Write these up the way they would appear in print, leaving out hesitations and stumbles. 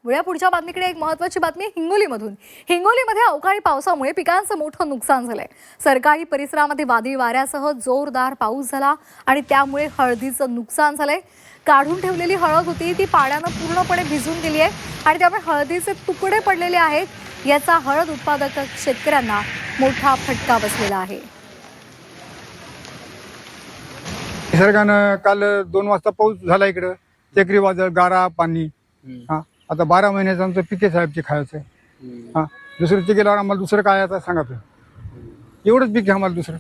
वळूया पुढच्या बातमीकडे। एक महत्त्वाची बातमी हिंगोलीमधून। हिंगोलीमध्ये अवकाळी पावसामुळे पिकांचं मोठं नुकसान झालंय। सरकारी परिसरामध्ये वादळी वाऱ्यासह जोरदार पाऊस झाला आणि त्यामुळे हळदीचं नुकसान झालंय। काढून ठेवलेली हळद होती ती पाण्यानं पूर्णपणे भिजून गेली आहे आणि त्यामुळे हळदीचे तुकडे पडलेले आहेत। याचा हळद उत्पादक शेतकऱ्यांना मोठा फटका बसलेला आहे। निसर्गानं काल 2 वाजता पाऊस झाला इकडं, चक्रीवादळ, गारा, पाणी। आता 12 महिन्याचं आमचं पिके साहेबचे खायचं आहे। दुसरं ते गेल्यावर आम्हाला दुसरं काय आता सांगा तुम्ही। एवढंच पीक आहे आम्हाला दुसरं।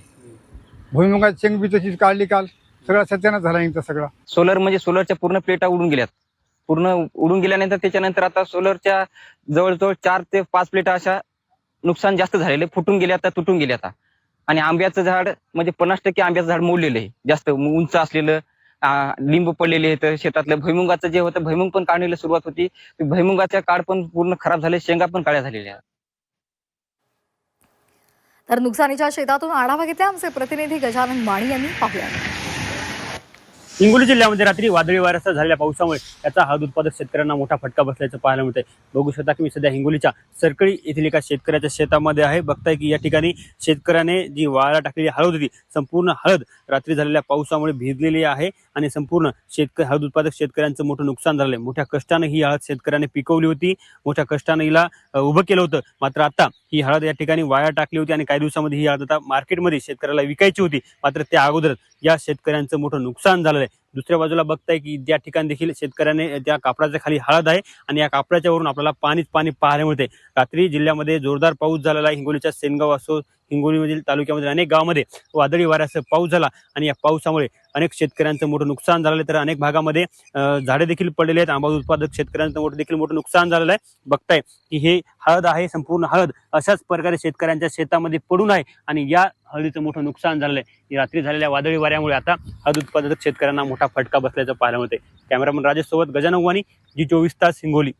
भुईमुगाची शेंग बी तशीच काढली काल, सगळा सत्यानाश झाला यांचा सगळा। सोलर म्हणजे सोलरच्या पूर्ण प्लेटा उडून गेल्यात। पूर्ण उडून गेल्यानंतर त्याच्यानंतर आता सोलरच्या जवळजवळ 4 ते 5 प्लेटा अशा नुकसान जास्त झालेले, फुटून गेले, आता तुटून गेले आता। आणि आंब्याचं झाड म्हणजे 50% आंब्याचं झाड मोडलेलं आहे, जास्त उंच असलेलं। लिंब पडलेले आहेत शेतातलं। भुईमुगाचं जे होतं, भुईमुग पण काढण्याला सुरुवात होती, भुईमुगाच्या काढ पण पूर्ण खराब झाले, शेंगा पण काळ्या झालेल्या। तर नुकसानीच्या शेतातून आढावा घेतला आमचे प्रतिनिधी गजानन माळी यांनी। पाहूया। हिंगोली जिल्ह्यामध्ये रात्री वादळी वाऱ्यासह झालेल्या पावसामुळे त्याचा हळद उत्पादक शेतकऱ्यांना मोठा फटका बसल्याचं पाहायला मिळतंय। बघू शकता की मी सध्या हिंगोलीच्या सरकळी येथील एका शेतकऱ्याच्या शेतामध्ये आहे। बघताय की या ठिकाणी शेतकऱ्याने जी वाळा टाकलेली हळद होती, संपूर्ण हळद रात्री झालेल्या पावसामुळे भिजलेली आहे आणि संपूर्ण हळद उत्पादक शेतकऱ्यांचं मोठं नुकसान झालंय। मोठ्या कष्टाने ही हळद शेतकऱ्याने पिकवली होती, मोठ्या कष्टाने हिला उभं केलं होतं। मात्र आता ही हळद या ठिकाणी वाळा टाकली होती आणि काही दिवसांमध्ये ही हळद आता मार्केटमध्ये शेतकऱ्याला विकायची होती। मात्र त्या अगोदर या शेतकऱ्यांचं मोठं नुकसान झालंय। दुसऱ्या बाजूला बघताय की त्या ठिकाणी देखील शेतकऱ्याने त्या कापडाच्या खाली हळद आहे आणि या कापडाच्या वरून आपल्याला पाणीच पाणी पाहायला मिळते। रात्री जिल्ह्यामध्ये जोरदार पाऊस झालेला आहे। हिंगोलीच्या सेनगाव असो, हिंगोलीमधील तालुक्यामध्ये अनेक गावामध्ये वादळी वाऱ्यासह पाऊस झाला आणि या पावसामुळे अनेक शेतकऱ्यांचं मोठं नुकसान झालेलं आहे। तर अनेक भागामध्ये झाडे देखील पडलेले आहेत। आंबा उत्पादक शेतकऱ्यांचं देखील मोठं नुकसान झालेलं आहे। बघताय की हे हळद आहे, संपूर्ण हळद अशाच प्रकारे शेतकऱ्यांच्या शेतामध्ये पडून आहे आणि या हळदीचं मोठं नुकसान झालेलं आहे। रात्री झालेल्या वादळी वाऱ्यामुळे आता हळद उत्पादक शेतकऱ्यांना मोठा फटका बसल्याचं पाहायला मिळते। कॅमेरामन राजेश सोबत गजानन वाणी, जी 24 तास हिंगोली।